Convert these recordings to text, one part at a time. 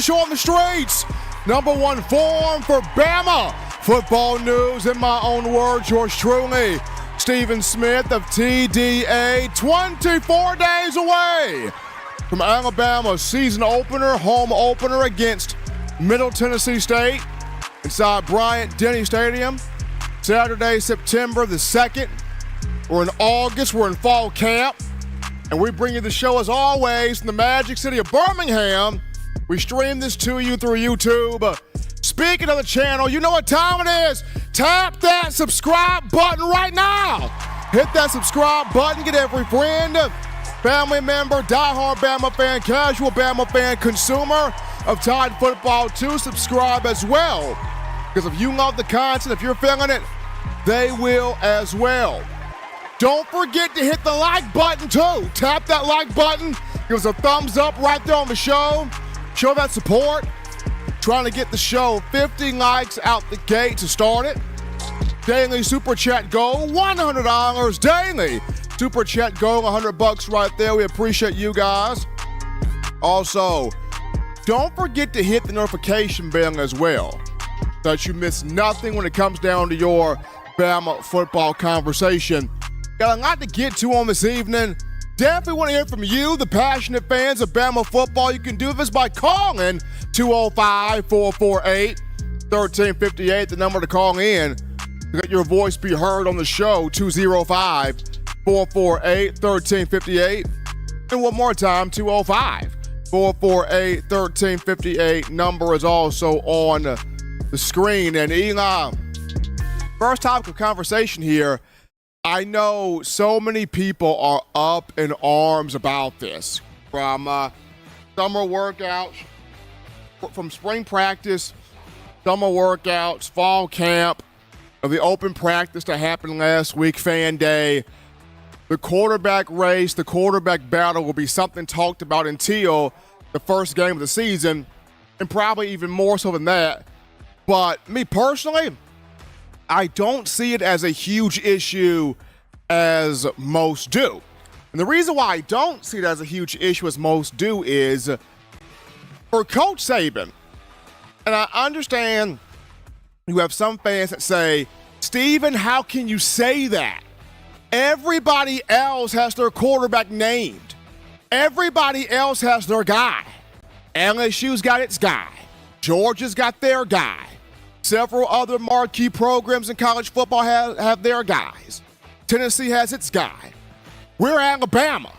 show on the streets. Number one form for Bama football news. In my own words, yours truly, Stephen Smith of TDA. 24 days away from Alabama's season opener, home opener against Middle Tennessee State inside Bryant-Denny Stadium. Saturday, September the 2nd. We're in August. We're in fall camp. And we bring you the show, as always, from the Magic City of Birmingham. We stream this to you through YouTube. Speaking of the channel, you know what time it is. Tap that subscribe button right now. Hit that subscribe button. Get every friend, family member, diehard Bama fan, casual Bama fan, consumer of Tide football to subscribe as well. Because if you love the content, if you're feeling it, they will as well. Don't forget to hit the like button too. Tap that like button. Give us a thumbs up right there on the show. Show that support. Trying to get the show 50 likes out the gate to start it. Daily Super Chat goal, $100 daily. Super Chat goal, $100 right there. We appreciate you guys. Also, don't forget to hit the notification bell as well, so that you miss nothing when it comes down to your Bama football conversation. Got a lot to get to on this evening. Definitely want to hear from you, the passionate fans of Bama football. You can do this by calling 205-448-1358, the number to call in to get your voice be heard on the show, 205-448-1358. And one more time, 205-448-1358. Number is also on the screen. And Eli, first topic of conversation here. I know so many people are up in arms about this. From summer workouts, from spring practice, summer workouts, fall camp, the open practice that happened last week, fan day. The quarterback race, the quarterback battle will be something talked about until the first game of the season, and probably even more so than that. But me personally, I don't see it as a huge issue as most do. And the reason why I don't see it as a huge issue as most do is for Coach Saban. And I understand you have some fans that say, Steven, how can you say that? Everybody else has their quarterback named. Everybody else has their guy. LSU's got its guy. Georgia's got their guy. Several other marquee programs in college football have their guys. Tennessee has its guy. We're Alabama.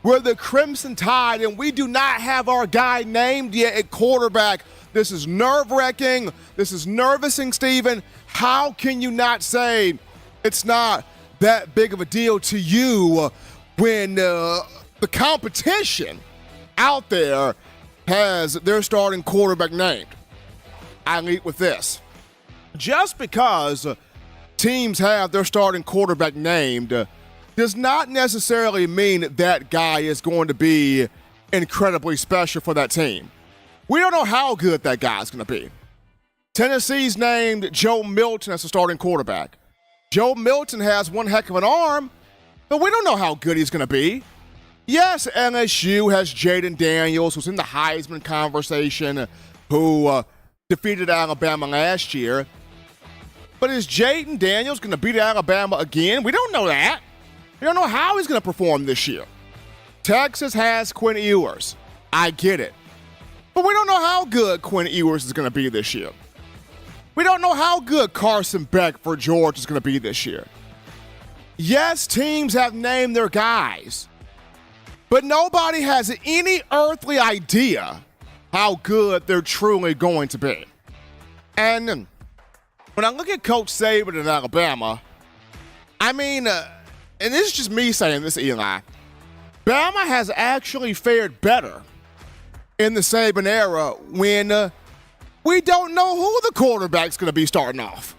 We're the Crimson Tide, and we do not have our guy named yet at quarterback. This is nerve-wracking. This is nervousing, Steven. How can you not say it's not that big of a deal to you when the competition out there has their starting quarterback named? I lead with this. Just because teams have their starting quarterback named does not necessarily mean that guy is going to be incredibly special for that team. We don't know how good that guy is going to be. Tennessee's named Joe Milton as the starting quarterback. Joe Milton has one heck of an arm, but we don't know how good he's going to be. Yes, LSU has Jaden Daniels, who's in the Heisman conversation, who defeated Alabama last year. But is Jaden Daniels going to beat Alabama again? We don't know that. We don't know how he's going to perform this year. Texas has Quinn Ewers. I get it. But we don't know how good Quinn Ewers is going to be this year. We don't know how good Carson Beck for Georgia is going to be this year. Yes, teams have named their guys, but nobody has any earthly idea how good they're truly going to be. And when I look at Coach Saban in Alabama, I mean, and this is just me saying this, Eli, Bama has actually fared better in the Saban era when we don't know who the quarterback's going to be starting off.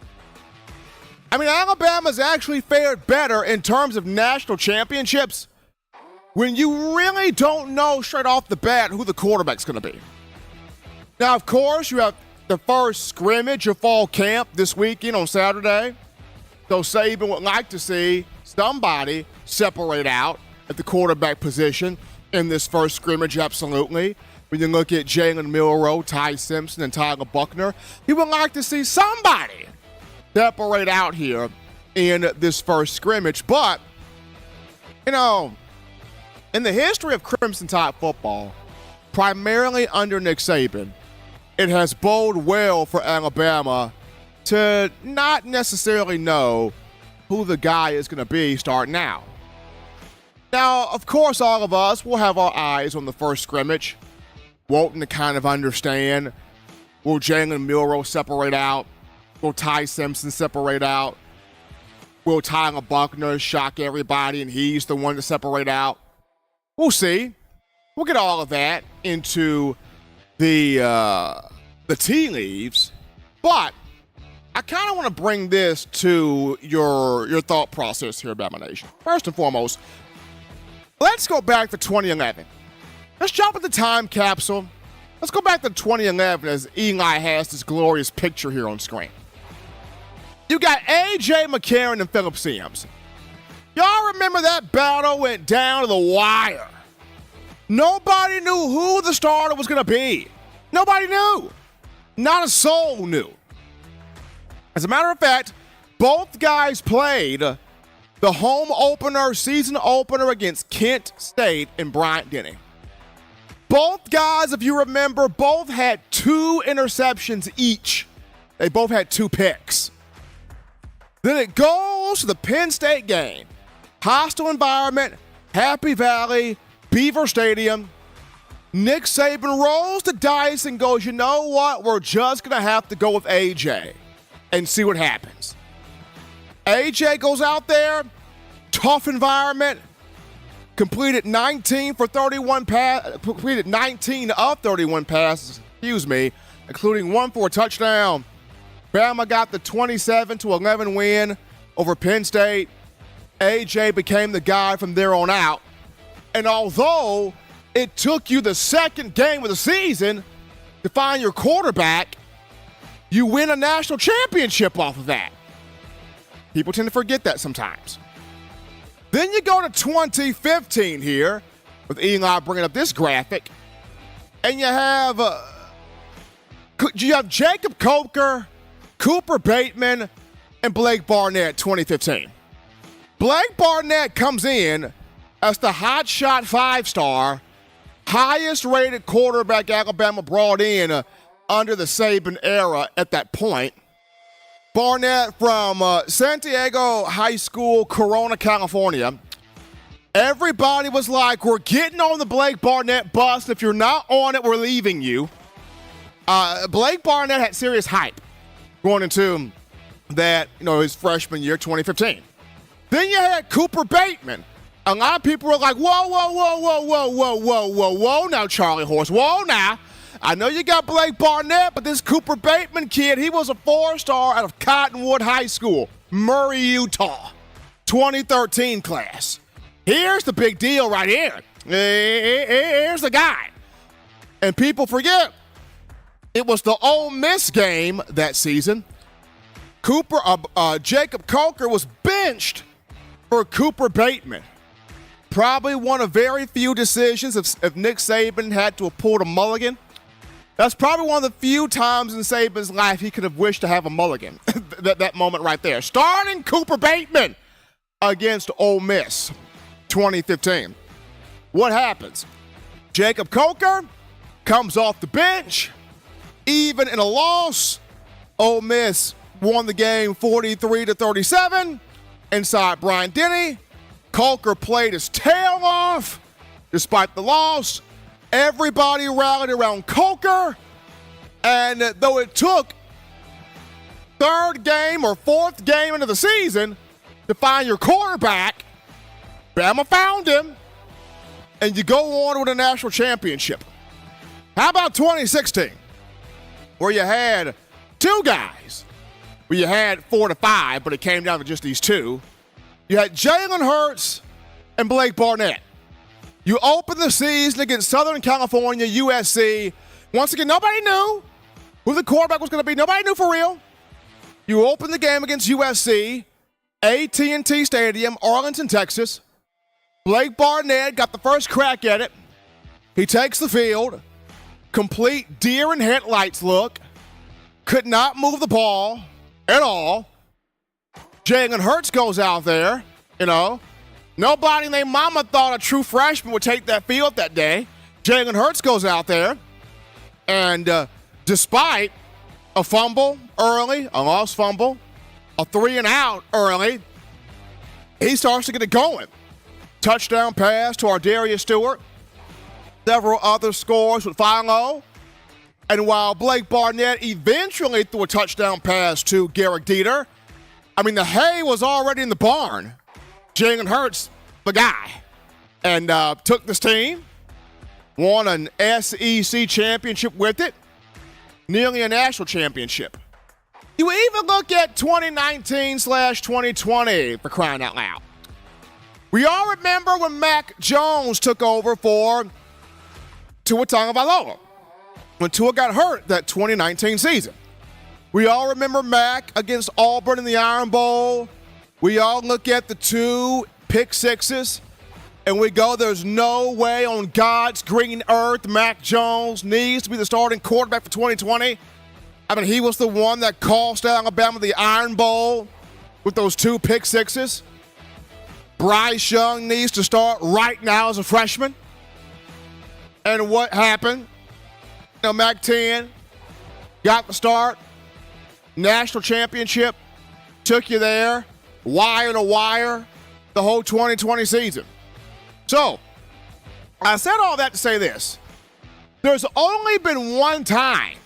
I mean, Alabama's actually fared better in terms of national championships when you really don't know straight off the bat who the quarterback's going to be. Now, of course, you have the first scrimmage of fall camp this weekend on Saturday. So Saban would like to see somebody separate out at the quarterback position in this first scrimmage, absolutely. when you look at Jalen Milroe, Ty Simpson, and Tyler Buckner. You would like to see somebody separate out here in this first scrimmage. But, in the history of Crimson Tide football, primarily under Nick Saban, it has boded well for Alabama to not necessarily know who the guy is going to be starting now. Now, of course, all of us will have our eyes on the first scrimmage, wanting to kind of understand, will Jalen Milroe separate out? Will Ty Simpson separate out? Will Tyler Buckner shock everybody and he's the one to separate out? We'll see. We'll get all of that into the tea leaves, but I kind of want to bring this to your thought process here, Bama Nation. First and foremost, let's go back to 2011. Let's jump in the time capsule. Let's go back to 2011 as Eli has this glorious picture here on screen. You got A.J. McCarron and Phillip Sims. Y'all remember that battle went down to the wire. Nobody knew who the starter was going to be. Nobody knew. Not a soul knew. As a matter of fact, both guys played the home opener, season opener against Kent State and Bryant-Denny. Both guys, if you remember, both had 2 interceptions each. They both had 2 picks. Then it goes to the Penn State game. Hostile environment, Happy Valley, Beaver Stadium. Nick Saban rolls the dice and goes, you know what? We're just going to have to go with A.J. and see what happens. A.J. goes out there, tough environment, completed 19 of 31 passes, including 1 for a touchdown. Bama got the 27-11 win over Penn State. A.J. became the guy from there on out. And although it took you the second game of the season to find your quarterback, you win a national championship off of that. People tend to forget that sometimes. Then you go to 2015 here, with Eli bringing up this graphic, and you have Jacob Coker, Cooper Bateman, and Blake Barnett, 2015. Blake Barnett comes in as the hotshot 5-star, highest-rated quarterback Alabama brought in under the Saban era at that point. Barnett from San Diego High School, Corona, California. Everybody was like, we're getting on the Blake Barnett bus. If you're not on it, we're leaving you. Blake Barnett had serious hype going into that, his freshman year, 2015. Then you had Cooper Bateman. A lot of people were like, whoa, now, Charlie Horse, whoa, now. I know you got Blake Barnett, but this Cooper Bateman kid, he was a 4-star out of Cottonwood High School, Murray, Utah, 2013 class. Here's the big deal right here. Here's the guy. And people forget, it was the Ole Miss game that season. Jacob Coker was benched for Cooper Bateman. Probably one of very few decisions if Nick Saban had to have pulled a mulligan. That's probably one of the few times in Saban's life he could have wished to have a mulligan. that moment right there. Starting Cooper Bateman against Ole Miss, 2015. What happens? Jacob Coker comes off the bench. Even in a loss, Ole Miss won the game 43-37 inside Bryant-Denny. Coker played his tail off despite the loss. Everybody rallied around Coker, and though it took 3rd game or 4th game into the season to find your quarterback, Bama found him, and you go on with a national championship. How about 2016, where you had 2 guys, where you had 4 to 5, but it came down to just these 2. You had Jalen Hurts and Blake Barnett. You opened the season against Southern California, USC. Once again, nobody knew who the quarterback was going to be. Nobody knew for real. You opened the game against USC, AT&T Stadium, Arlington, Texas. Blake Barnett got the first crack at it. He takes the field. complete deer in headlights look. Could not move the ball at all. Jalen Hurts goes out there, Nobody named Mama thought a true freshman would take that field that day. Jalen Hurts goes out there, and despite a fumble early, a lost fumble, a 3-and-out early, he starts to get it going. Touchdown pass to Ardarius Stewart. Several other scores would follow. And while Blake Barnett eventually threw a touchdown pass to Garrett Dieter, the hay was already in the barn. Jalen Hurts, the guy, and took this team, won an SEC championship with it, nearly a national championship. You even look at 2019/2020, for crying out loud. We all remember when Mac Jones took over for Tua Tagovailoa, when Tua got hurt that 2019 season. We all remember Mac against Auburn in the Iron Bowl. We all look at the 2 pick sixes, and we go, there's no way on God's green earth Mac Jones needs to be the starting quarterback for 2020. He was the one that cost Alabama the Iron Bowl with those 2 pick sixes. Bryce Young needs to start right now as a freshman. And what happened? Mac 10 got the start, national championship, took you there, wire to wire, the whole 2020 season. So, I said all that to say this. There's only been one time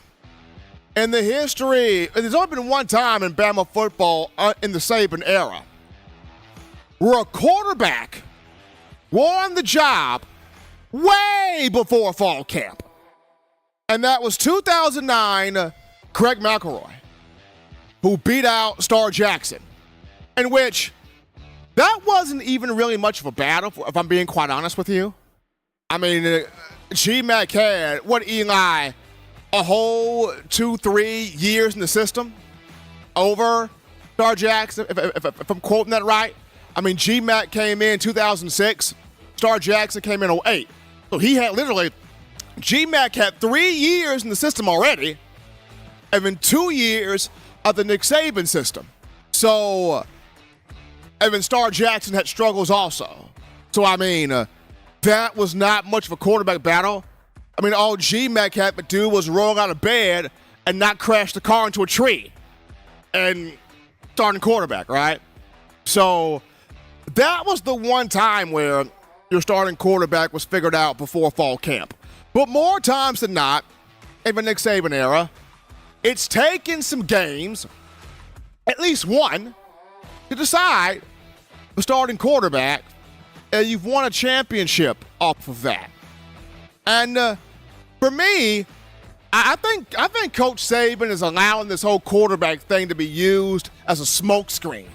in the history, there's only been one time in Bama football in the Saban era where a quarterback won the job way before fall camp. And that was 2009 Craig McElroy, who beat out Star Jackson, in which that wasn't even really much of a battle, if I'm being quite honest with you. G-Mac had, Eli, a whole 2-3 years in the system over Star Jackson, if I'm quoting that right. G-Mac came in 2006, Star Jackson came in 2008. So he had G-Mac had 3 years in the system already, and then 2 years of the Nick Saban system. So, and then Star Jackson had struggles also. So, that was not much of a quarterback battle. All G-Mac had to do was roll out of bed and not crash the car into a tree. And starting quarterback, right? So, that was the one time where your starting quarterback was figured out before fall camp. But more times than not, in the Nick Saban era, it's taken some games, at least one, to decide the starting quarterback, and you've won a championship off of that. And for me, I think Coach Saban is allowing this whole quarterback thing to be used as a smokescreen.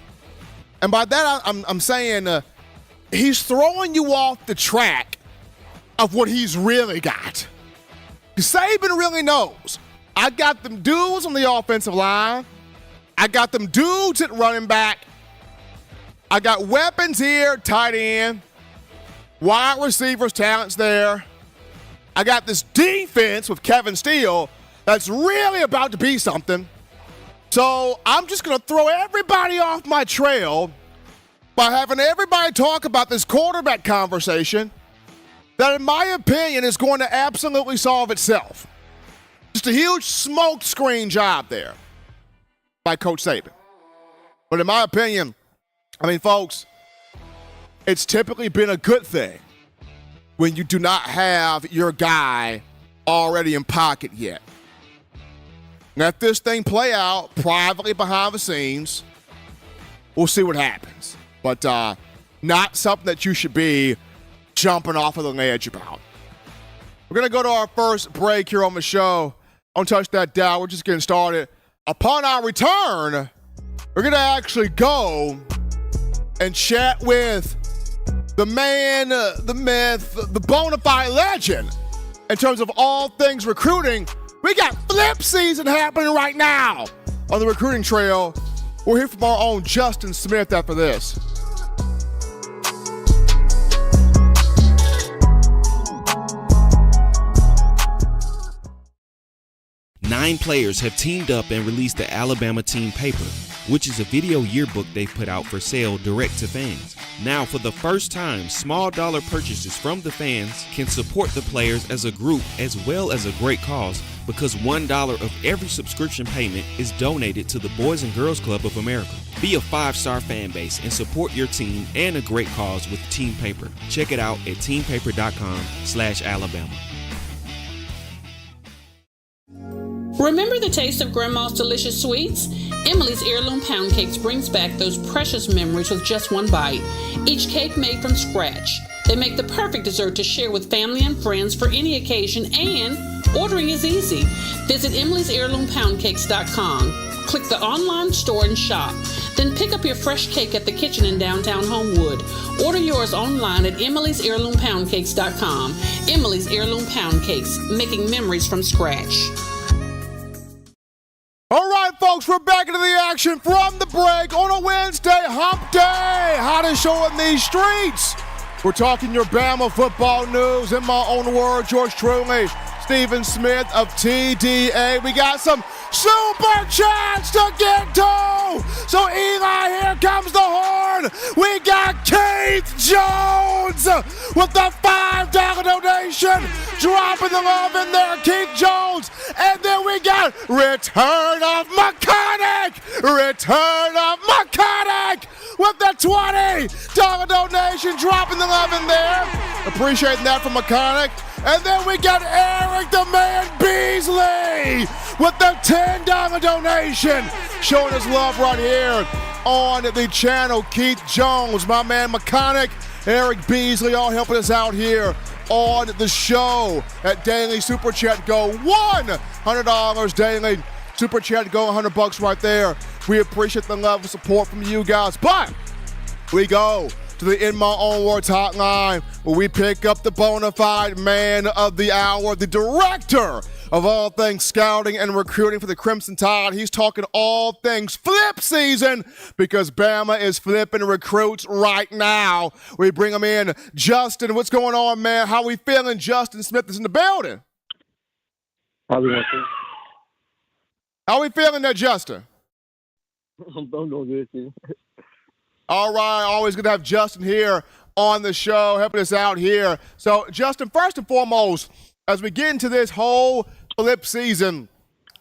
And by that, I'm saying he's throwing you off the track of what he's really got. Saban really knows. I got them dudes on the offensive line. I got them dudes at running back. I got weapons here, tight end, wide receivers, talents there. I got this defense with Kevin Steele that's really about to be something. So I'm just going to throw everybody off my trail by having everybody talk about this quarterback conversation that, in my opinion, is going to absolutely solve itself. Just a huge smoke screen job there by Coach Saban. But in my opinion, folks, it's typically been a good thing when you do not have your guy already in pocket yet. Let this thing play out privately behind the scenes. We'll see what happens. But not something that you should be jumping off of the ledge about. We're going to go to our first break here on the show. Don't touch that dial. We're just getting started. Upon our return, we're going to actually go and chat with the man, the myth, the bona fide legend in terms of all things recruiting. We got flip season happening right now on the recruiting trail. We'll hear from our own Justin Smith after this. 9 players have teamed up and released the Alabama Team Paper, which is a video yearbook they've put out for sale direct to fans. Now, for the first time, small dollar purchases from the fans can support the players as a group as well as a great cause, because $1 of every subscription payment is donated to the Boys and Girls Club of America. Be a 5-star fan base and support your team and a great cause with Team Paper. Check it out at teampaper.com/Alabama. Remember the taste of Grandma's delicious sweets? Emily's Heirloom Pound Cakes brings back those precious memories with just one bite. Each cake made from scratch. They make the perfect dessert to share with family and friends for any occasion, and ordering is easy. Visit emily'sheirloompoundcakes.com. Click the online store and shop. Then pick up your fresh cake at the kitchen in downtown Homewood. Order yours online at emily'sheirloompoundcakes.com. Emily's Heirloom Pound Cakes, making memories from scratch. All right, folks, we're back into the action from the break on a Wednesday, hump day. Hottest show in these streets. We're talking your Bama football news. In my own words, yours truly, Stephen Smith of TDA. We got some super chats to get to. So, Eli, here comes the horn. We got Keith Jones with the $5 donation. Dropping the love in there, Keith Jones. And then we got Return of Mechanic. Return of Mechanic with the $20 donation. Dropping the love in there. Appreciating that from Mechanic. And then we got Eric the Man Beasley with the $10 donation. Showing his love right here on the channel. Keith Jones, my man Mechanic, Eric Beasley, all helping us out here on the show at Daily Super Chat. Go $100 daily. Super Chat, go $100 right there. We appreciate the love and support from you guys. But we go to the In My Own Words hotline where we pick up the bona fide man of the hour, the director of all things scouting and recruiting for the Crimson Tide. He's talking all things flip season because Bama is flipping recruits right now. We bring him in. Justin, what's going on, man? How we feeling? Justin Smith is in the building. How we feeling there, Justin? I'm doing good, too. All right, always good to have Justin here on the show, helping us out here. So, Justin, first and foremost, as we get into this whole flip season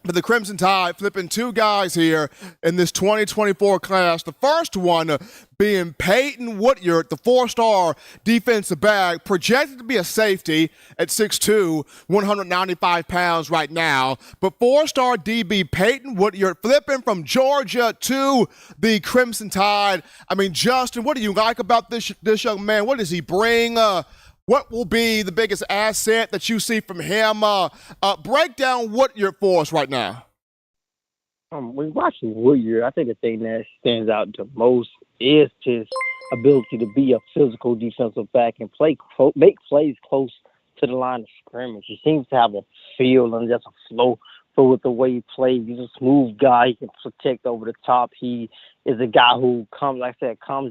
for the Crimson Tide, flipping 2 guys here in this 2024 class. The first one being Peyton Woodyard, the 4-star defensive back, projected to be a safety at 6'2", 195 pounds right now. But 4-star DB Peyton Woodyard flipping from Georgia to the Crimson Tide. I mean, Justin, what do you like about this young man? What does he bring? What will be the biggest asset that you see from him? Break down Woodyard for us right now. When watching Woodyard, I think the thing that stands out the most is his ability to be a physical defensive back and make plays close to the line of scrimmage. He seems to have a feel and just a flow with the way he plays. He's a smooth guy. He can protect over the top. He is a guy who comes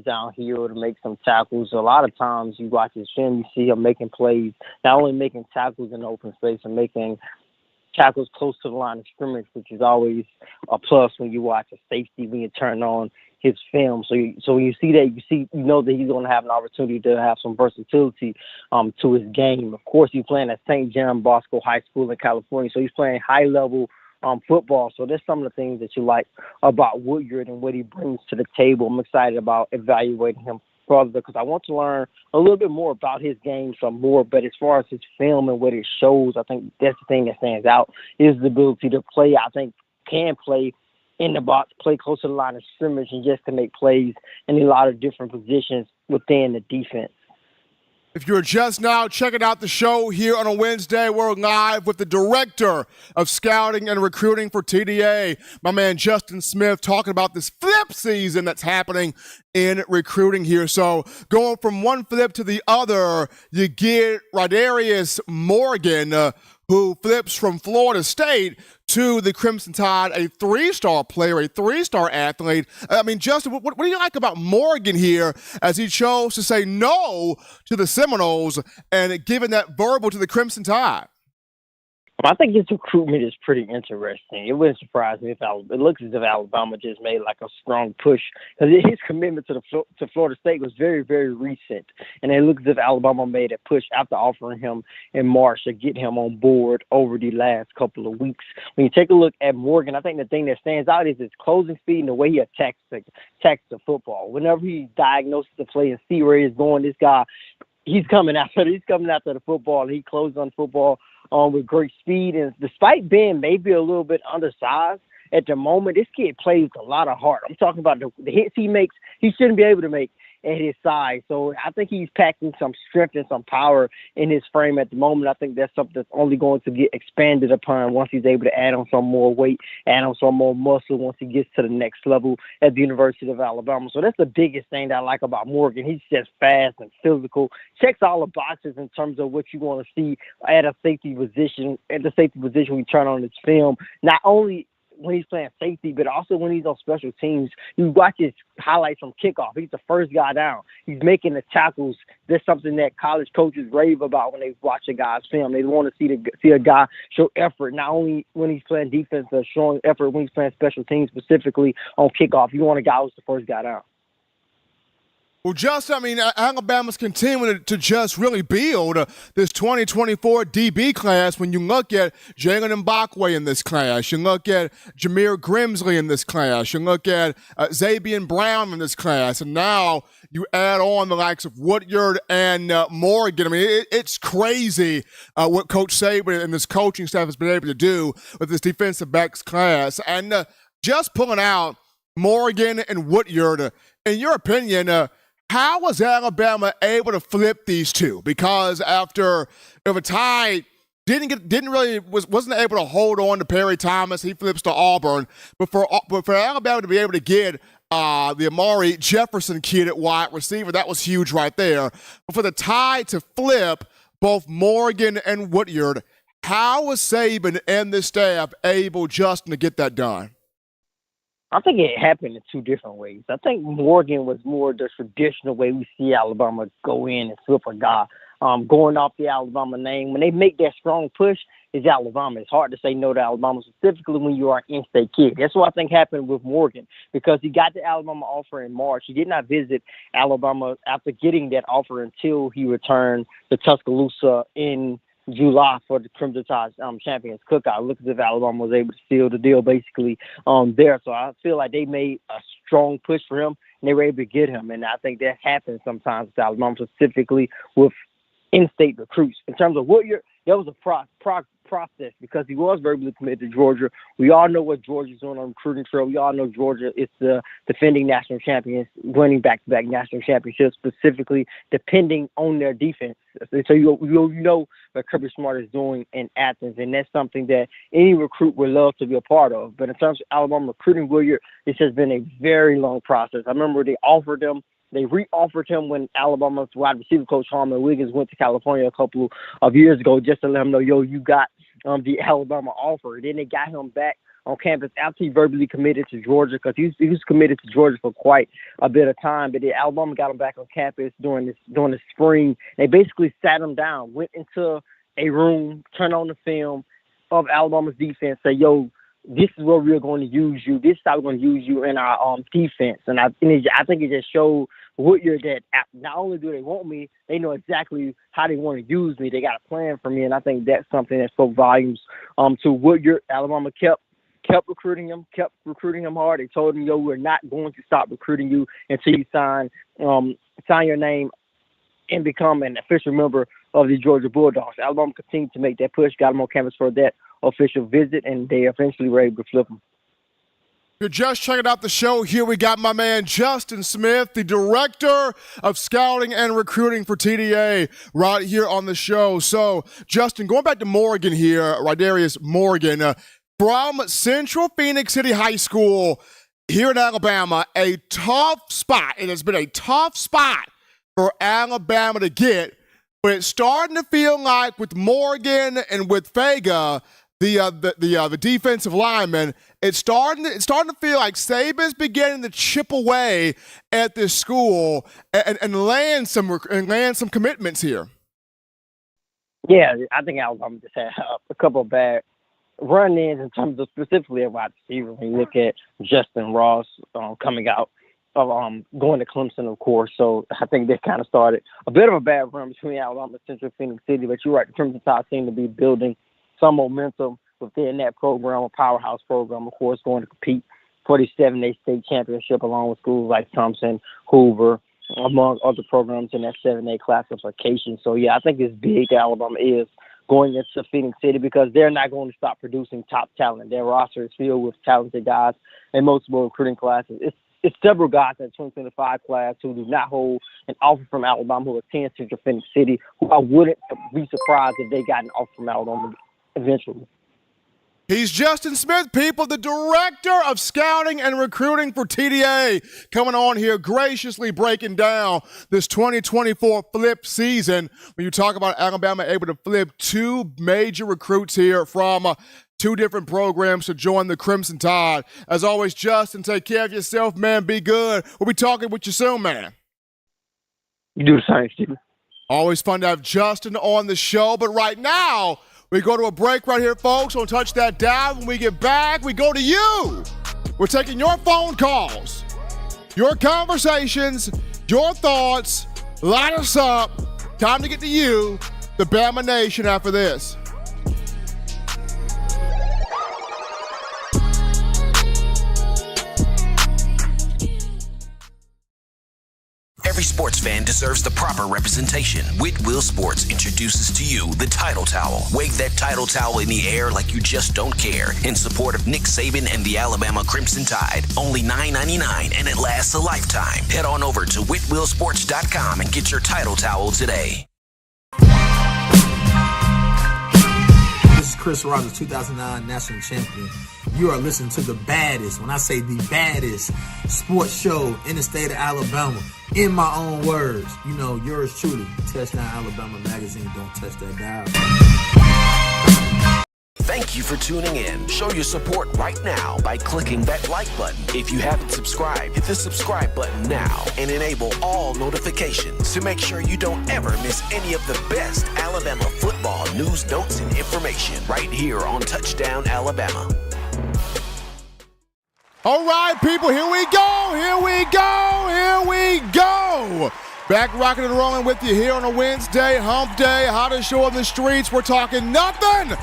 down here to make some tackles. A lot of times you watch his film, you see him making plays, not only making tackles in the open space and making tackles close to the line of scrimmage, which is always a plus when you watch a safety, when you turn on his film. So when you see that, you know that he's going to have an opportunity to have some versatility to his game. Of course, he's playing at St. John Bosco High School in California, so he's playing high-level football. So there's some of the things that you like about Woodyard and what he brings to the table. I'm excited about evaluating him further because I want to learn a little bit more about his game some more. But as far as his film and what it shows, I think that's the thing that stands out is the ability to play. I think can play in the box, play close to the line of scrimmage, and just to make plays in a lot of different positions within the defense. If you're just now checking out the show here on a Wednesday, we're live with the director of scouting and recruiting for TDA, my man Justin Smith, talking about this flip season that's happening in recruiting here. So going from one flip to the other, you get Rodarius Morgan, who flips from Florida State to the Crimson Tide, a 3-star player, a 3-star athlete. I mean, Justin, what do you like about Morgan here as he chose to say no to the Seminoles and giving that verbal to the Crimson Tide? I think his recruitment is pretty interesting. It wouldn't surprise me if it looks as if Alabama just made like a strong push because his commitment to Florida State was very, very recent, and it looks as if Alabama made a push after offering him in March to get him on board over the last couple of weeks. When you take a look at Morgan, I think the thing that stands out is his closing speed and the way he attacks the football. Whenever he diagnoses the play and see where he's going, this guy, he's coming after the football. He closes on football with great speed, and despite being maybe a little bit undersized at the moment, this kid plays a lot of heart. I'm talking about the hits he makes, he shouldn't be able to make at his size. So I think he's packing some strength and some power in his frame at the moment. I think that's something that's only going to get expanded upon once he's able to add on some more weight, add on some more muscle once he gets to the next level at the University of Alabama. So that's the biggest thing that I like about Morgan. He's just fast and physical, checks all the boxes in terms of what you want to see at a safety position. At the safety position, we turn on his film, not only when he's playing safety, but also when he's on special teams. You watch his highlights from kickoff. He's the first guy down. He's making the tackles. That's something that college coaches rave about when they watch a guy's film. They want to see a guy show effort, not only when he's playing defense, but showing effort when he's playing special teams, specifically on kickoff. You want a guy who's the first guy down. Well, Justin, I mean, Alabama's continuing to just really build this 2024 DB class. When you look at Jalen Mbakwe in this class, you look at Jameer Grimsley in this class, you look at Zabian Brown in this class, and now you add on the likes of Woodyard and Morgan. I mean, it's crazy what Coach Saban and this coaching staff has been able to do with this defensive backs class. And just pulling out Morgan and Woodyard, in your opinion, how was Alabama able to flip these two? Because after if a tie wasn't able to hold on to Perry Thomas, he flips to Auburn. But for Alabama to be able to get the Amari Jefferson kid at wide receiver, that was huge right there. But for the tie to flip both Morgan and Woodyard, how was Saban and the staff able, Justin, to get that done? I think it happened in two different ways. I think Morgan was more the traditional way we see Alabama go in and flip a guy, going off the Alabama name. When they make that strong push, it's Alabama. It's hard to say no to Alabama, specifically when you are an in-state kid. That's what I think happened with Morgan, because he got the Alabama offer in March. He did not visit Alabama after getting that offer until he returned to Tuscaloosa in July for the Crimson Tide Champions Cookout. Look as if Alabama was able to seal the deal basically there. So I feel like they made a strong push for him and they were able to get him. And I think that happens sometimes with Alabama, specifically with in-state recruits. In terms of Woodyard, there was a process because he was very committed to Georgia. We all know what Georgia's doing on recruiting trail. We all know Georgia is the defending national champions, winning back-to-back national championships, specifically depending on their defense. So you know what Kirby Smart is doing in Athens, and that's something that any recruit would love to be a part of. But in terms of Alabama recruiting Woodyard, this has been a very long process. I remember they re-offered him when Alabama's wide receiver coach Harmon Wiggins went to California a couple of years ago just to let him know, you got the Alabama offer. Then they got him back on campus after he verbally committed to Georgia, because he was committed to Georgia for quite a bit of time. But then Alabama got him back on campus during the spring. They basically sat him down, went into a room, turned on the film of Alabama's defense, say, this is where we're going to use you. This is how we're going to use you in our defense. And I think it just showed Woodyard that not only do they want me, they know exactly how they want to use me. They got a plan for me, and I think that's something that spoke volumes to Woodyard. Alabama kept recruiting him hard. They told him, we're not going to stop recruiting you until you sign your name and become an official member of the Georgia Bulldogs. Alabama continued to make that push, got him on campus for that official visit, and they eventually were able to flip him. You're just checking out the show. Here we got my man Justin Smith, the Director of Scouting and Recruiting for TDA, right here on the show. So, Justin, going back to Morgan here, Rydarius Morgan, from Central Phoenix City High School here in Alabama, a tough spot. It has been a tough spot for Alabama to get, but it's starting to feel like with Morgan and with Vega, the defensive lineman, it's starting to feel like Saban's beginning to chip away at this school and land some commitments here. Yeah, I think Alabama just had a couple of bad run-ins in terms of specifically a wide receiver. When you look at Justin Ross coming out of going to Clemson, of course. So I think they kind of started a bit of a bad run between Alabama and Central Phoenix City. But you're right, the Crimson Tide seem to be building some momentum within that program, a powerhouse program, of course, going to compete for the 7A state championship along with schools like Thompson, Hoover, among other programs in that 7A classification. So, yeah, I think it's big that Alabama is going into Phoenix City because they're not going to stop producing top talent. Their roster is filled with talented guys in multiple recruiting classes. It's several guys in the 2025 class who do not hold an offer from Alabama who attend Central Phoenix City, who I wouldn't be surprised if they got an offer from Alabama eventually. He's Justin Smith, people, the director of scouting and recruiting for TDA, coming on here graciously breaking down this 2024 flip season. When you talk about Alabama able to flip two major recruits here from two different programs to join the Crimson Tide. As always, Justin, take care of yourself, man. Be good. We'll be talking with you soon, man. You do the same, Stephen. Always fun to have Justin on the show, but right now, we go to a break right here, folks. Don't touch that dial. When we get back, we go to you. We're taking your phone calls, your conversations, your thoughts. Light us up. Time to get to you, the Bama Nation, after this. Every sports fan deserves the proper representation. Whitwell Sports introduces to you the Title Towel. Wave that Title Towel in the air like you just don't care in support of Nick Saban and the Alabama Crimson Tide. Only $9.99 and it lasts a lifetime. Head on over to whitwellsports.com and get your Title Towel today. This is Chris Rogers, 2009 national champion. You are listening to the baddest, when I say the baddest, sports show in the state of Alabama. In my own words, you know, yours truly, Touchdown Alabama Magazine. Don't touch that dial. Thank you for tuning in. Show your support right now by clicking that like button. If you haven't subscribed, hit the subscribe button now and enable all notifications to make sure you don't ever miss any of the best Alabama football news, notes, and information right here on Touchdown Alabama. All right, people, here we go, here we go, here we go. Back rocking and rolling with you here on a Wednesday, hump day, hottest show on the streets. We're talking nothing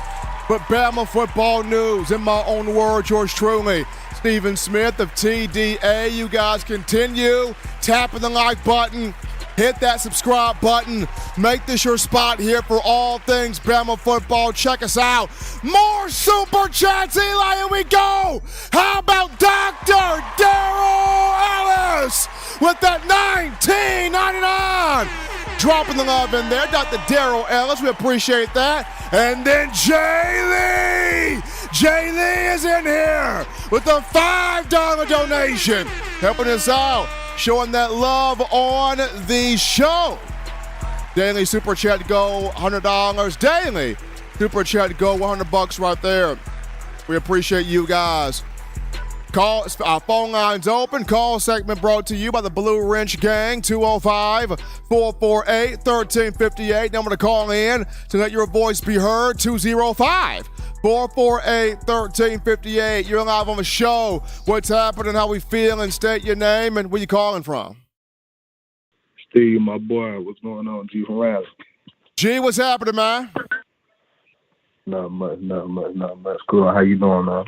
but Bama football news. In my own words, yours truly, Stephen Smith of TDA. You guys continue tapping the like button. Hit that subscribe button. Make this your spot here for all things Bama football. Check us out. More Super Chats, Eli, here we go. How about Dr. Darrell Ellis with that $19.99? Dropping the love in there. Dr. Darrell Ellis, we appreciate that. And then Jay Lee. Jay Lee is in here with a $5 donation. Helping us out. Showing that love on the show. Daily Super Chat go $100. Daily Super Chat go $100 right there. We appreciate you guys. Call, our phone lines open. Call segment brought to you by the Blue Wrench Gang. 205-448-1358. Number to call in to let your voice be heard. 205-448-1358. You're live on the show. What's happening? How we feeling? State your name and where you calling from. Steve, my boy. What's going on? G from Raleigh. G, what's happening, man? Not much. Cool. How you doing, man?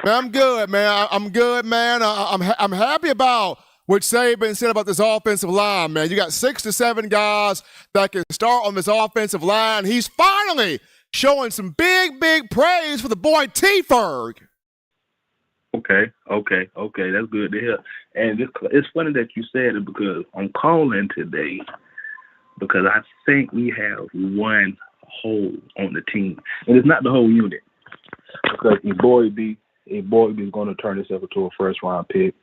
I'm good, man. I'm good, man. I'm happy about what Saban said about this offensive line, man. You got 6 to 7 guys that can start on this offensive line. He's finally showing some big praise for the boy T-Ferg. Okay. That's good to hear. And it's funny that you said it because I'm calling today because I think we have one hole on the team. And it's not the whole unit. Because Eboigbe is going to turn himself into a first-round pick.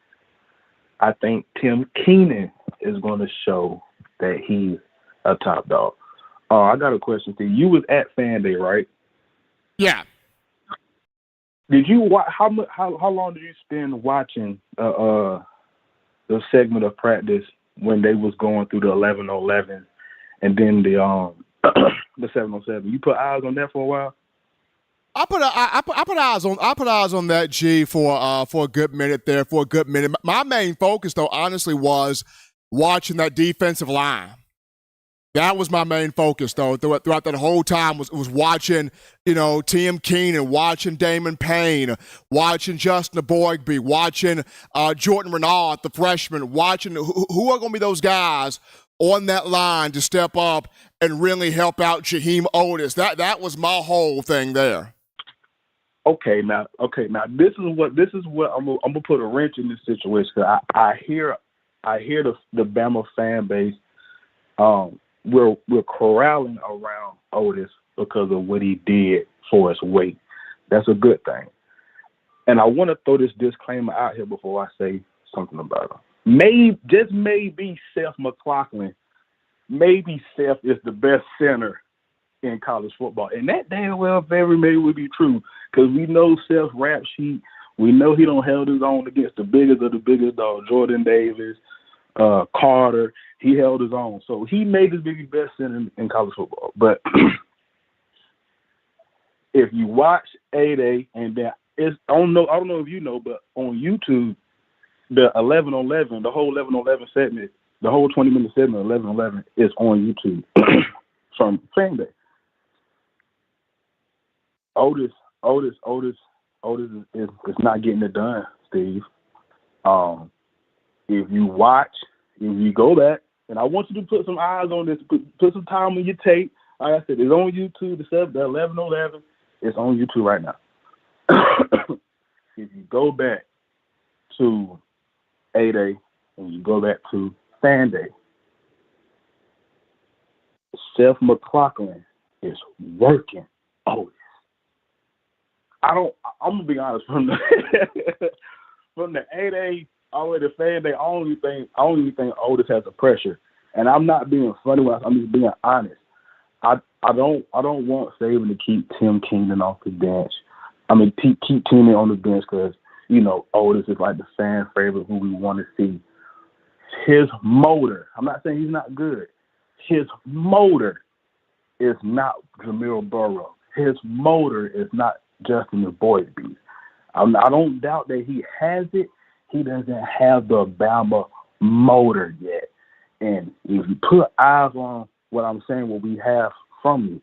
I think Tim Keenan is going to show that he's a top dog. I got a question for you. You was at Fan Day, right? Yeah. Did you watch? How long did you spend watching the segment of practice when they was going through the 11-on-11 and then the the 7-on-7. You put eyes on that for a while? I put eyes on that, G, for a good minute there, for a good minute. My main focus, though, honestly, was watching that defensive line. That was my main focus, though, throughout that whole time was watching, Tim Keenan, watching Damon Payne, watching Justin Boygby, watching Jordan Renard, the freshman, watching who are going to be those guys on that line to step up and really help out Jaheim Otis. That was my whole thing there. Okay, now this is what I'm gonna put a wrench in this situation. I hear the Bama fan base. We're corralling around Otis because of what he did for his weight. That's a good thing. And I want to throw this disclaimer out here before I say something about him. Maybe Seth McLaughlin. Maybe Seth is the best center in college football. And that damn well very may would be true because we know Seth's rap sheet. We know he don't held his own against the biggest of the biggest dogs, Jordan Davis, Carter. He held his own. So he made his best center in college football. But if you watch 8A and then I don't know if you know, but on YouTube, the 11-on-11, the whole 11-on-11 segment, the whole 20-minute segment, 11-on-11 is on YouTube from Fan Day. Otis is not getting it done, Steve. If you go back, and I want you to put some eyes on this, put some time on your tape. Like I said, it's on YouTube. The 11-on-11, it's on YouTube right now. If you go back to 8A and you go back to Fan Day, Seth McLaughlin is working Otis. I'm gonna be honest, from the 8A all the way to Fan Day, I don't even think Otis has the pressure. And I'm not being funny when I'm just being honest. I don't want Saban to keep Tim Keenan off the bench. I mean, keep Keenan on the bench because Otis is like the fan favorite who we want to see. His motor. I'm not saying he's not good. His motor is not Jamil Burrow. His motor is not Justin Boygby. I don't doubt that he has it. He doesn't have the Bama motor yet. And if you put eyes on what I'm saying, what we have from you,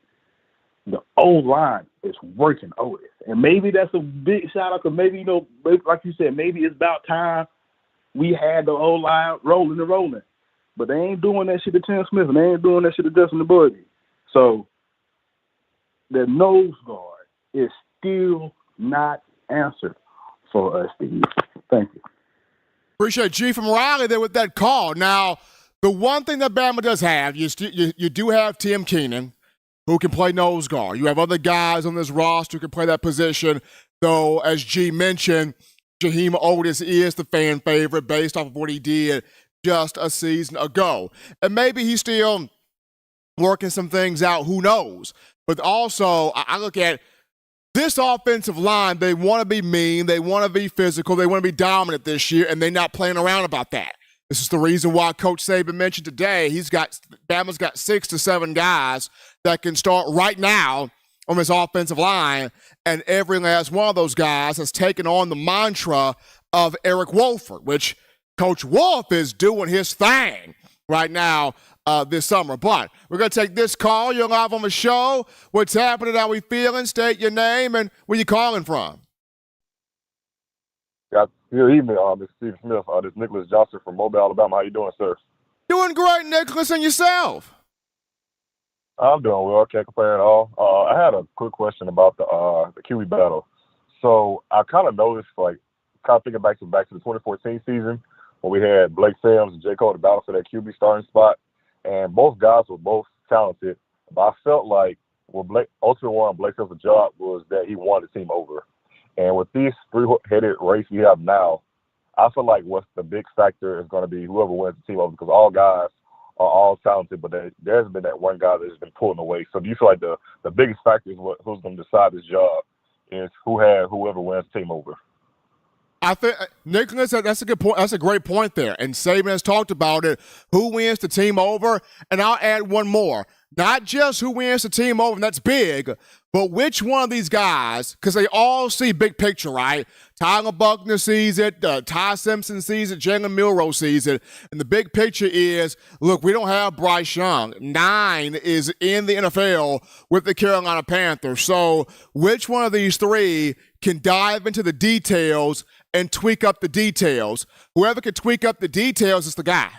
the O-line is working Otis. And maybe that's a big shout out because maybe, like you said, maybe it's about time we had the O-line rolling. But they ain't doing that shit to Tim Smith and they ain't doing that shit to Justin Boygby. So the nose guard is still not answered for us, Steve. Thank you. Appreciate G from Raleigh there with that call. Now, the one thing that Bama does have, you do have Tim Keenan, who can play nose guard. You have other guys on this roster who can play that position, though, as G mentioned, Jaheim Otis is the fan favorite based off of what he did just a season ago. And maybe he's still working some things out, who knows. But also, I look at this offensive line, they want to be mean, they want to be physical, they want to be dominant this year, and they're not playing around about that. This is the reason why Coach Saban mentioned today Bama's got 6 to 7 guys that can start right now on this offensive line, and every last one of those guys has taken on the mantra of Eric Wolford, which Coach Wolf is doing his thing right now this summer. But we're going to take this call. You're live on the show. What's happening? How we feeling? State your name and where you calling from. Good evening, Mr. Steve Smith. This is Nicholas Johnson from Mobile, Alabama. How you doing, sir? Doing great, Nicholas, and yourself? I'm doing well. Can't complain at all. I had a quick question about the QB battle. So I kind of noticed, thinking back to the 2014 season when we had Blake Sims and J. Cole to battle for that QB starting spot, and both guys were both talented. But I felt like what Blake Sims' job was that he won the team over. And with these three-headed race we have now, I feel like what's the big factor is going to be whoever wins the team over because all guys are all talented, but there's been that one guy that's been pulling away. So do you feel like the biggest factor is who's going to decide this job is whoever wins the team over? I think Nicholas, that's a good point. That's a great point there. And Saban has talked about it. Who wins the team over? And I'll add one more. Not just who wins the team over, and that's big, but which one of these guys, because they all see big picture, right? Tyler Buckner sees it, Ty Simpson sees it, Jalen Milroe sees it, and the big picture is, look, we don't have Bryce Young. 9 is in the NFL with the Carolina Panthers. So which one of these 3 can dive into the details and tweak up the details? Whoever can tweak up the details is the guy.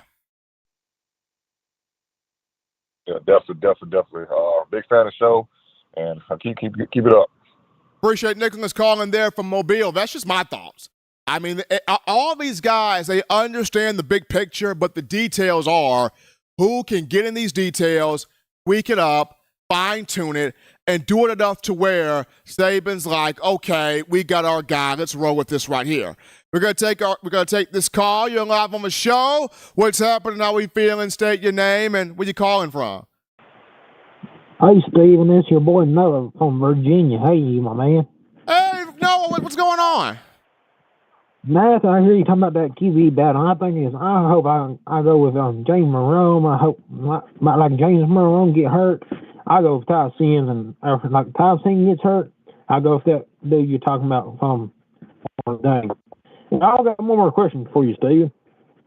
Yeah, definitely. Big fan of the show, and keep it up. Appreciate Nicholas calling there from Mobile. That's just my thoughts. I mean, all these guys, they understand the big picture, but the details are who can get in these details, tweak it up, fine-tune it, and do it enough to where Saban's like, okay, we got our guy. Let's roll with this right here. We're gonna take this call. You're live on the show. What's happening? How we feeling? State your name and where you calling from. Hey, Steven, it's your boy Noah from Virginia. Hey, my man. Hey, Noah, what's going on? Nothing. I hear you talking about that QB battle. I hope I go with James Monroe. I hope like James Monroe get hurt. I go with Ty Sims, and like Ty Sims gets hurt, I go with that dude you're talking about from dang. And I got one more question for you, Steven.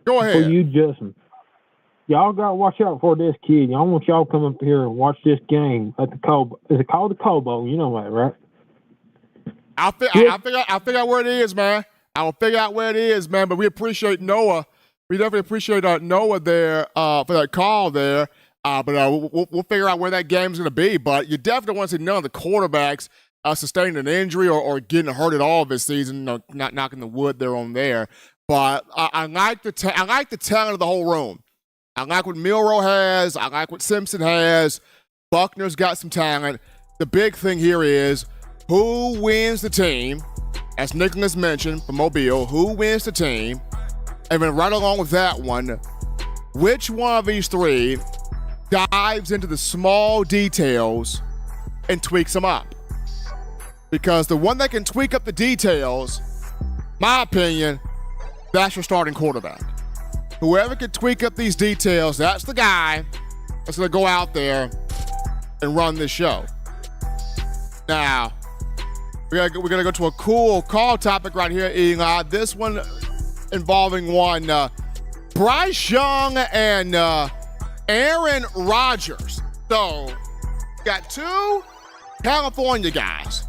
Go ahead. For you, Justin. Y'all got to watch out for this kid. I want y'all to come up here and watch this game at the Cobo. Is it called the Cobo? You know that, right? I'll figure out where it is, man. I'll figure out where it is, man. But we appreciate Noah. We definitely appreciate Noah there for that call there. But we'll figure out where that game's going to be. But you definitely want to see none of the quarterbacks sustaining an injury or getting hurt at all this season. No, not knocking the wood there on there. But I like the talent of the whole room. I like what Milroe has. I like what Simpson has. Buckner's got some talent. The big thing here is who wins the team, as Nicholas mentioned from Mobile, who wins the team, and then right along with that one, which one of these 3 dives into the small details and tweaks them up. Because the one that can tweak up the details, my opinion, that's your starting quarterback. Whoever can tweak up these details, that's the guy that's going to go out there and run this show. Now, we're gonna go to a cool call topic right here, Eli. This one involving one Bryce Young and Aaron Rodgers. So, got 2 California guys.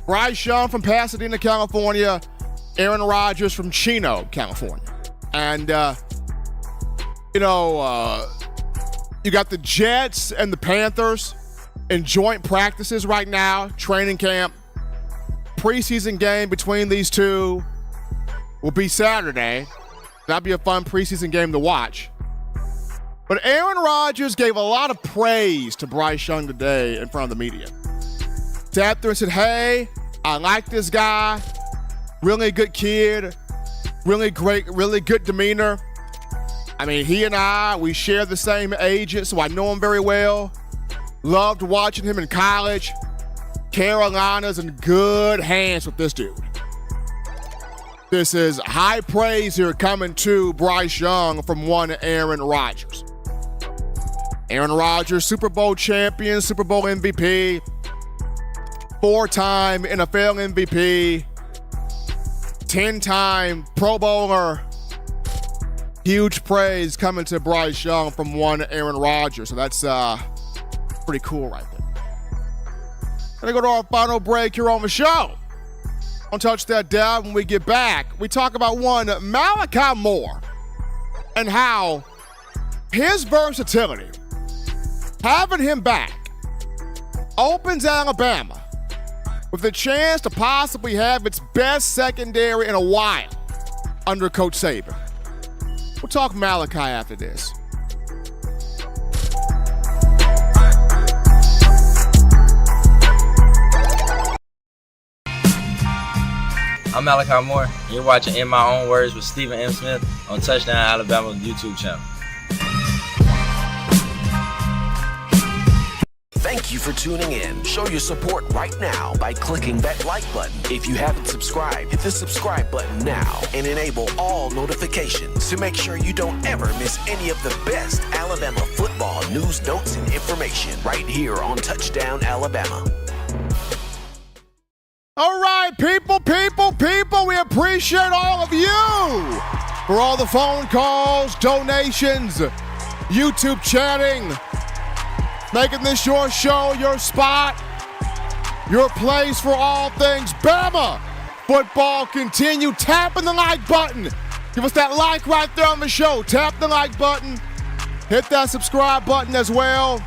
Bryce Young from Pasadena, California. Aaron Rodgers from Chino, California. And, you got the Jets and the Panthers in joint practices right now, training camp. Preseason game between these 2 will be Saturday. That'll be a fun preseason game to watch. But Aaron Rodgers gave a lot of praise to Bryce Young today in front of the media. Sat there and said, hey, I like this guy. Really good kid. Really great, really good demeanor. I mean, he and I, we share the same agent, so I know him very well. Loved watching him in college. Carolina's in good hands with this dude. This is high praise here coming to Bryce Young from one Aaron Rodgers. Aaron Rodgers, Super Bowl champion, Super Bowl MVP, 4-time NFL MVP, 10-time Pro Bowler. Huge praise coming to Bryce Young from one Aaron Rodgers. So that's pretty cool right there. Gonna go to our final break here on the show. Don't touch that dial. When we get back, we talk about one Malachi Moore and how his versatility, having him back, opens Alabama with a chance to possibly have its best secondary in a while under Coach Saban. We'll talk Malachi after this. I'm Malachi Moore, and you're watching In My Own Words with Stephen M. Smith on Touchdown Alabama's YouTube channel. Thank you for tuning in. Show your support right now by clicking that like button. If you haven't subscribed, hit the subscribe button now and enable all notifications to make sure you don't ever miss any of the best Alabama football news, notes, and information right here on Touchdown Alabama. All right, people, we appreciate all of you for all the phone calls, donations, YouTube chatting, making this your show, your spot, your place for all things Bama football. Continue tapping the like button. Give us that like right there on the show. Tap the like button. Hit that subscribe button as well.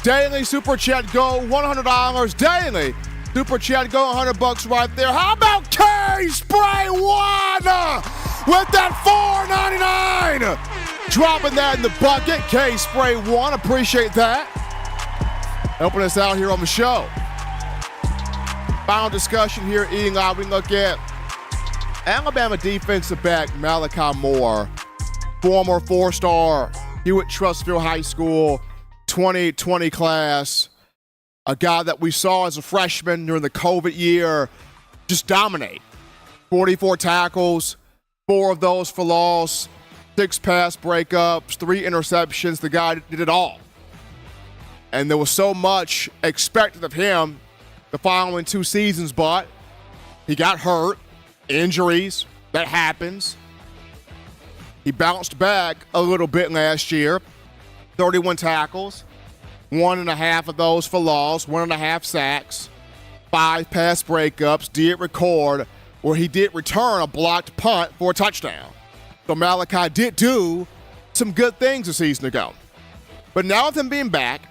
Daily Super Chat Go, $100 daily. Super Chat Go, $100 right there. How about K-Spray 1 with that $4.99? Dropping that in the bucket. K-Spray 1, appreciate that. Helping us out here on the show. Final discussion here, Eli. We look at Alabama defensive back Malachi Moore, former four-star Hewitt-Trussville High School 2020 class. A guy that we saw as a freshman during the COVID year just dominate. 44 tackles, 4 of those for loss, 6 pass breakups, 3 interceptions. The guy did it all. And there was so much expected of him the following 2 seasons, but he got hurt, injuries, that happens. He bounced back a little bit last year, 31 tackles. 1.5 of those for loss, 1.5 sacks, 5 pass breakups, did record where he did return a blocked punt for a touchdown. So Malachi did do some good things a season ago. But now with him being back,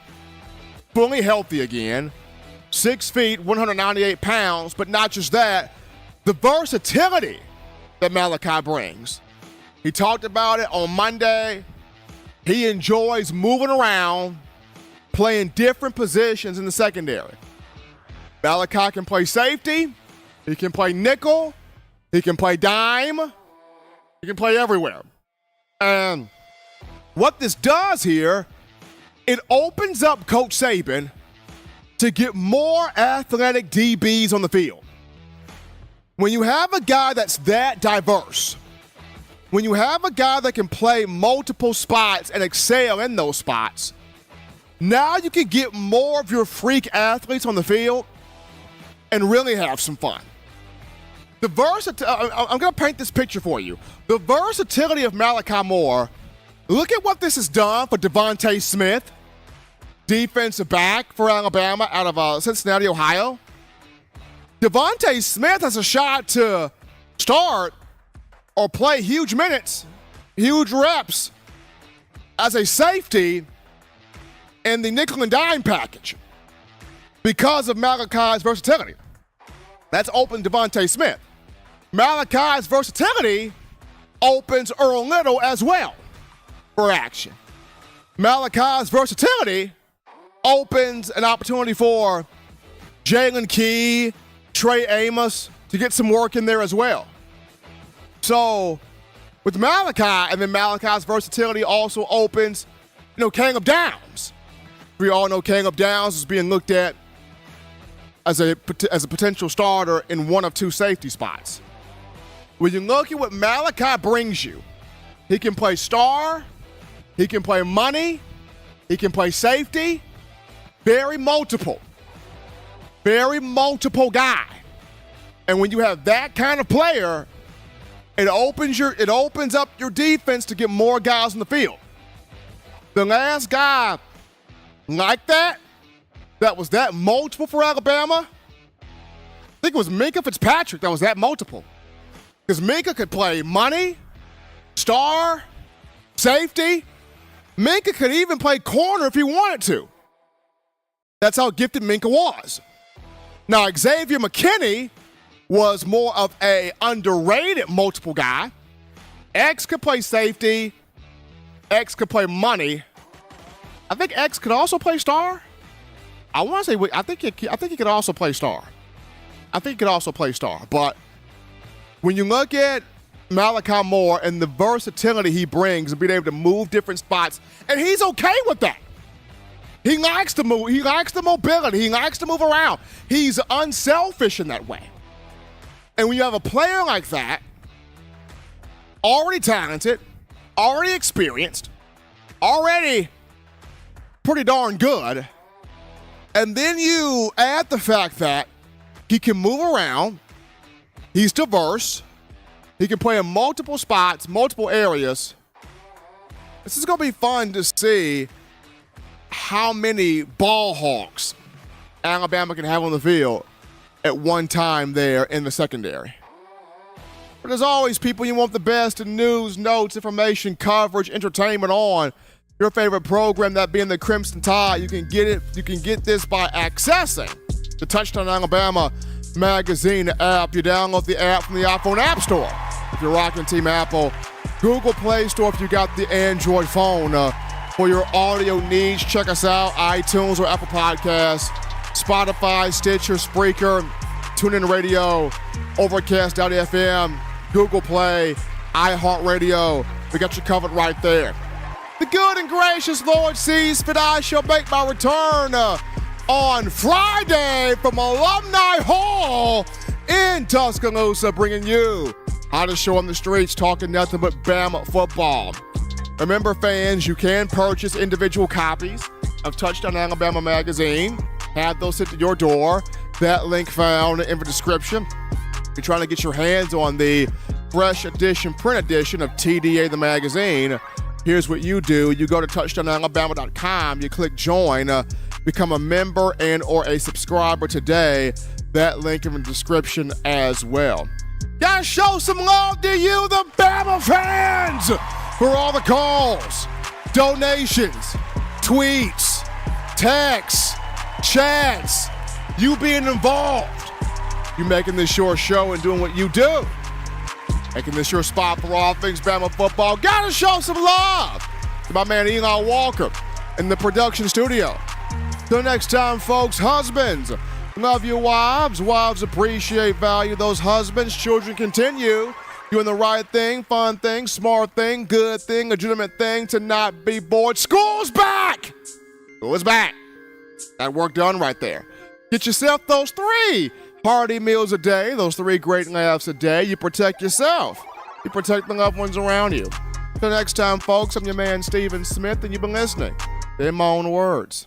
fully healthy again, 6 feet, 198 pounds, but not just that, the versatility that Malachi brings. He talked about it on Monday. He enjoys moving around, playing different positions in the secondary. Malachi can play safety. He can play nickel. He can play dime. He can play everywhere. And what this does here, it opens up Coach Saban to get more athletic DBs on the field. When you have a guy that's that diverse, when you have a guy that can play multiple spots and excel in those spots, now you can get more of your freak athletes on the field and really have some fun. I'm going to paint this picture for you. The versatility of Malachi Moore, look at what this has done for Devontae Smith, defensive back for Alabama out of Cincinnati, Ohio. Devontae Smith has a shot to start or play huge minutes, huge reps as a safety in the nickel and dime package because of Malachi's versatility. That's opened Devontae Smith. Malachi's versatility opens Earl Little as well for action. Malachi's versatility opens an opportunity for Jalen Key, Trey Amos to get some work in there as well. So with Malachi, and then Malachi's versatility also opens, Caleb Downs. We all know Caleb Downs is being looked at as a potential starter in one of 2 safety spots. When you look at what Malachi brings you, he can play star, he can play money, he can play safety, very multiple guy. And when you have that kind of player, it opens up your defense to get more guys on the field. The last guy like that was that multiple for Alabama, I think it was Minkah Fitzpatrick that was that multiple. Because Minkah could play money, star, safety. Minkah could even play corner if he wanted to. That's how gifted Minkah was. Now, Xavier McKinney was more of a underrated multiple guy. X could play safety. X could play money. I think X could also play star. I think he could also play star. But when you look at Malachi Moore and the versatility he brings and being able to move different spots, and he's okay with that. He likes to move. He likes the mobility. He likes to move around. He's unselfish in that way. And when you have a player like that, already talented, already experienced, already pretty darn good, and then you add the fact that he can move around, he's diverse, he can play in multiple spots, multiple areas. This is going to be fun to see how many ball hawks Alabama can have on the field at one time there in the secondary. But as always, people, you want the best in news, notes, information, coverage, entertainment on your favorite program, that being the Crimson Tide. You can get it. You can get this by accessing the Touchdown Alabama magazine app. You download the app from the iPhone App Store if you're rocking Team Apple, Google Play Store if you got the Android phone. For your audio needs, check us out, iTunes or Apple Podcasts, Spotify, Stitcher, Spreaker, TuneIn Radio, Overcast.fm, Google Play, iHeartRadio. We got you covered right there. The good and gracious Lord sees fit I shall make my return on Friday from Alumni Hall in Tuscaloosa, bringing you hottest show on the streets, talking nothing but Bama football. Remember, fans, you can purchase individual copies of Touchdown Alabama magazine. Have those sent to your door. That link found in the description. If you're trying to get your hands on the fresh edition, print edition of TDA the magazine, here's what you do. You go to touchdownalabama.com, you click join, become a member and or a subscriber today. That link in the description as well. Gotta show some love to you, the Bama fans, for all the calls, donations, tweets, texts, chats, you being involved. You making this your show and doing what you do. Making this your spot for all things Bama football. Gotta show some love to my man Eli Walker in the production studio. Till next time, folks, husbands, love your wives. Wives appreciate, value those husbands. Children continue doing the right thing, fun thing, smart thing, good thing, legitimate thing to not be bored. School's back! School is back. That work done right there. Get yourself those 3 hearty meals a day, those 3 great laughs a day. You protect yourself. You protect the loved ones around you. Till next time, folks, I'm your man, Stephen Smith, and you've been listening to In My Own Words.